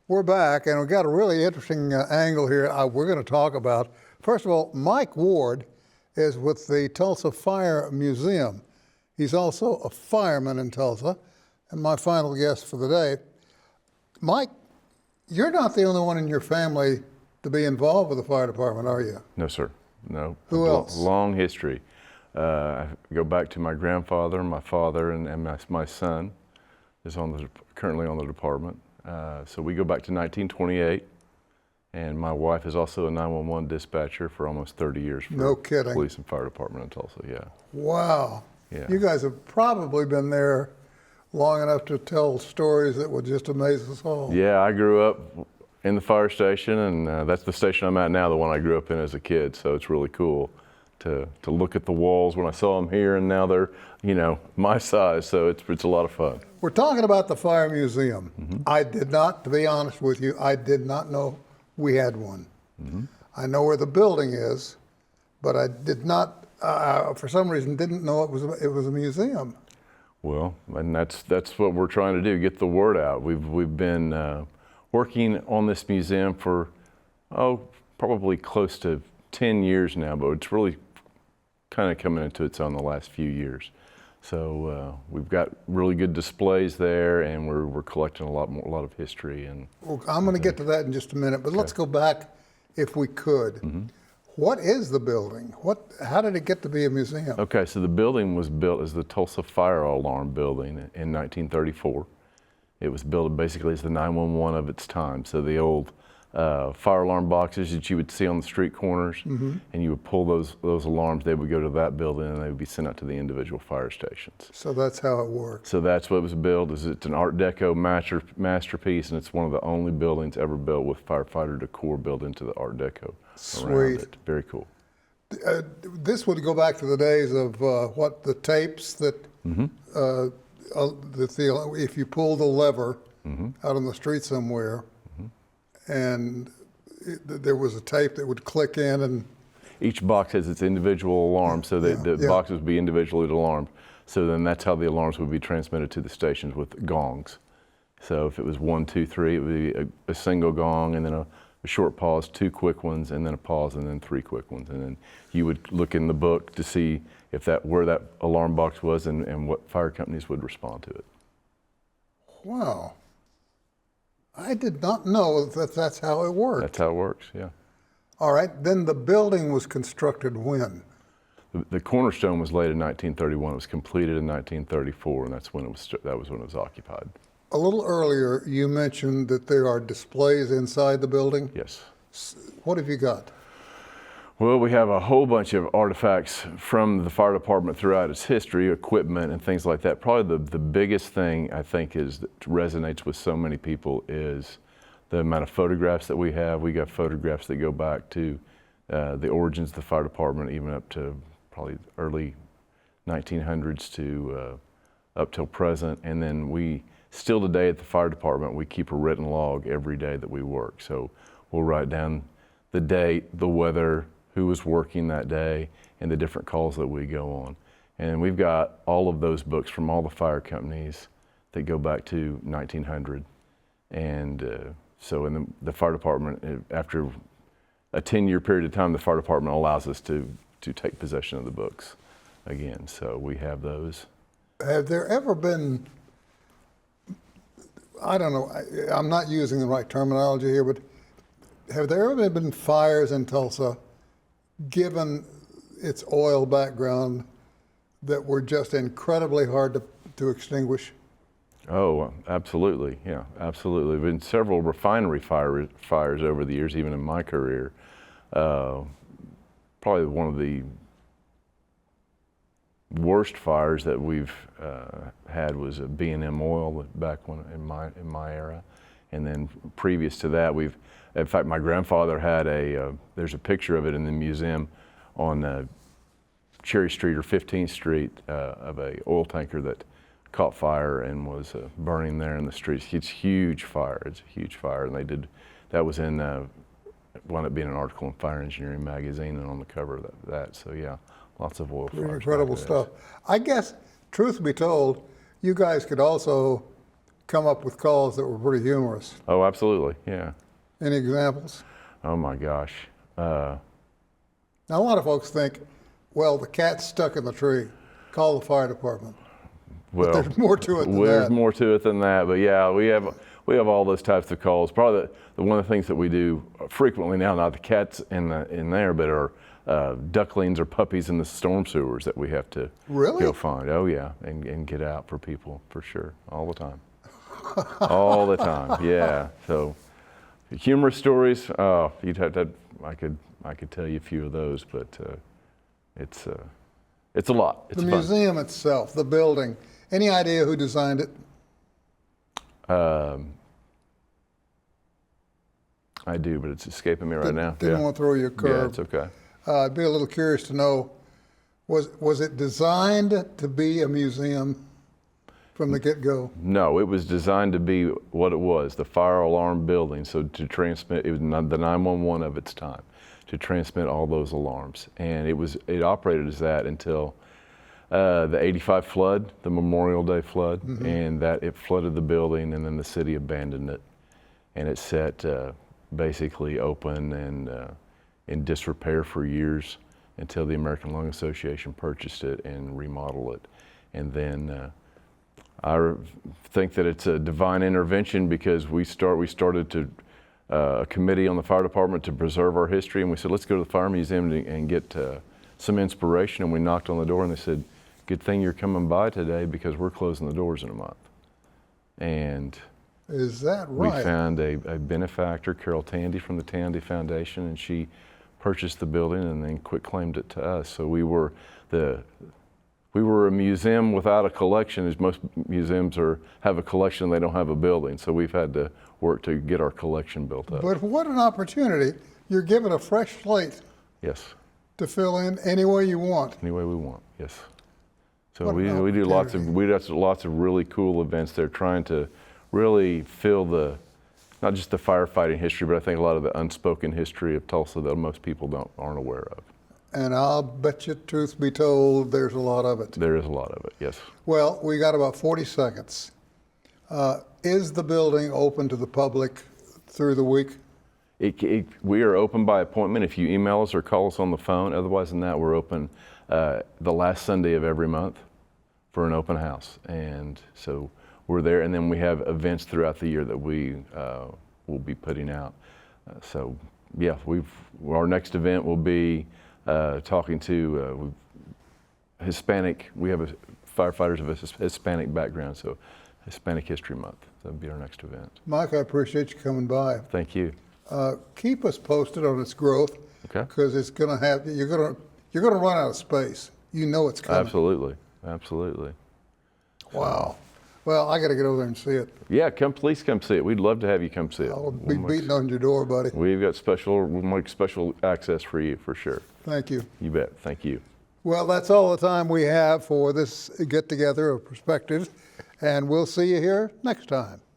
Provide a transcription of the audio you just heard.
We're back, and we've got a really interesting angle here we're going to talk about. First of all, Mike Ward is with the Tulsa Fire Museum. He's also a fireman in Tulsa, and my final guest for the day. Mike, you're not the only one in your family to be involved with the fire department, are you? No, sir. No. Who else? Long history. I go back to my grandfather, my father, and my son is currently on the department. So we go back to 1928, and my wife is also a 911 dispatcher for almost 30 years for No kidding. Police and Fire Department in Tulsa, yeah. Wow. Yeah. You guys have probably been there long enough to tell stories that would just amaze us all. Yeah, I grew up in the fire station, and that's the station I'm at now, the one I grew up in as a kid, so it's really cool to look at the walls when I saw them here, and now they're, my size, so it's a lot of fun. We're talking about the Fire Museum. Mm-hmm. I did not, to be honest with you, I did not know we had one. Mm-hmm. I know where the building is, but I did not, for some reason, didn't know it was a museum. Well, and that's what we're trying to do, get the word out. We've been working on this museum for, probably close to 10 years now, but it's really kind of coming into its own the last few years. So we've got really good displays there, and we're collecting a lot of history. And well, I'm going to get to that in just a minute, but let's go back, if we could. Mm-hmm. What is the building? How did it get to be a museum? Okay, so the building was built as the Tulsa Fire Alarm Building in 1934. It was built basically as the 911 of its time. So the old fire alarm boxes that you would see on the street corners, mm-hmm. and you would pull those alarms, they would go to that building and they would be sent out to the individual fire stations. So that's how it works. So that's what it was built. It's an Art Deco masterpiece, and it's one of the only buildings ever built with firefighter decor built into the Art Deco. Sweet. Around it. Very cool. This would go back to the days of the tapes that, mm-hmm. If you pull the lever mm-hmm. out on the street somewhere, and there was a tape that would click in, and each box has its individual alarm, so that the boxes would be individually alarmed. So then that's how the alarms would be transmitted to the stations with gongs. So if it was 1, 2, 3, it would be a single gong, and then a short pause, 2 quick ones, and then a pause, and then 3 quick ones. And then you would look in the book to see if where that alarm box was and what fire companies would respond to it. Wow. I did not know that that's how it worked. That's how it works, yeah. All right, then the building was constructed when? The cornerstone was laid in 1931. It was completed in 1934, and that was when it was occupied. A little earlier, you mentioned that there are displays inside the building. Yes. What have you got? Well, we have a whole bunch of artifacts from the fire department throughout its history, equipment and things like that. Probably the biggest thing I think that resonates with so many people is the amount of photographs that we have. We got photographs that go back to the origins of the fire department, even up to probably early 1900s to up till present. And then we still today at the fire department, we keep a written log every day that we work. So we'll write down the date, the weather, who was working that day, and the different calls that we go on. And we've got all of those books from all the fire companies that go back to 1900. And so in the fire department, after a 10-year period of time, the fire department allows us to take possession of the books again. So we have those. Have there ever been, I don't know, I'm not using the right terminology here, but have there ever been fires in Tulsa, given its oil background, that were just incredibly hard to extinguish? Oh, absolutely, yeah, absolutely. There have been several refinery fires over the years, even in my career. Probably one of the worst fires that we've had was a B&M Oil back in my era. And then previous to that, in fact, my grandfather had there's a picture of it in the museum on Cherry Street or 15th Street of a oil tanker that caught fire and was burning there in the streets. It's a huge fire, and that was wound up being an article in Fire Engineering magazine and on the cover of that. So yeah, lots of oil fires. Incredible stuff. I guess, truth be told, you guys could also come up with calls that were pretty humorous. Oh, absolutely. Yeah. Any examples? Oh my gosh. Now, a lot of folks think, well, the cat's stuck in the tree. Call the fire department. Well, But there's more to it than there's that. more to it than that. But yeah, we have all those types of calls. Probably the one of the things that we do frequently now, not the cats in there, but are ducklings or puppies in the storm sewers that we have to Really? go find. Oh yeah, and get out for people for sure, all the time. All the time. Yeah. So humorous stories. Oh, you'd have to. I could tell you a few of those, but it's a lot. It's The fun. museum itself, the building, any idea who designed it? I do, but it's escaping me right now. Didn't want to throw you a curve. Yeah, it's okay. I'd be a little curious to know, was it designed to be a museum from the get-go? No, it was designed to be what it was, the Fire Alarm Building. So to transmit, it was the 911 of its time, to transmit all those alarms. And it operated as that until the '85 flood, the Memorial Day flood, and that it flooded the building, and then the city abandoned it. And it sat basically open and in disrepair for years until the American Lung Association purchased it and remodeled it. And then I think that it's a divine intervention because we started to a committee on the fire department to preserve our history, and we said, let's go to the fire museum and get some inspiration. And we knocked on the door, and they said, good thing you're coming by today because we're closing the doors in a month. And Is that we right? found a benefactor, Carol Tandy from the Tandy Foundation, and she purchased the building and then quitclaimed it to us. So we were a museum without a collection, as most museums have a collection, they don't have a building. So we've had to work to get our collection built up. But what an opportunity. You're given a fresh slate Yes, to fill in any way you want. any way we want, yes. So What we an do lots of really cool events there, trying to really fill not just the firefighting history, but I think a lot of the unspoken history of Tulsa that most people aren't aware of. And I'll bet you, truth be told, there's a lot of it. There is a lot of it, yes. Well, we got about 40 seconds. Is the building open to the public through the week? We are open by appointment if you email us or call us on the phone. Otherwise than that, we're open the last Sunday of every month for an open house. And so we're there, and then we have events throughout the year that we will be putting out. So yeah, our next event will be talking to Hispanic. We have firefighters of a Hispanic background, so Hispanic History Month. That'll be our next event. Mike, I appreciate you coming by. Thank you. Keep us posted on its growth, Okay. because it's going to have you're going to run out of space. You know it's coming. Absolutely, absolutely. Wow. Well, I got to get over there and see it. Yeah, please come see it. We'd love to have you come see it. I'll be beating on your door, buddy. We'll make special access for you for sure. Thank you. You bet. Thank you. Well, that's all the time we have for this get-together of perspectives, and we'll see you here next time.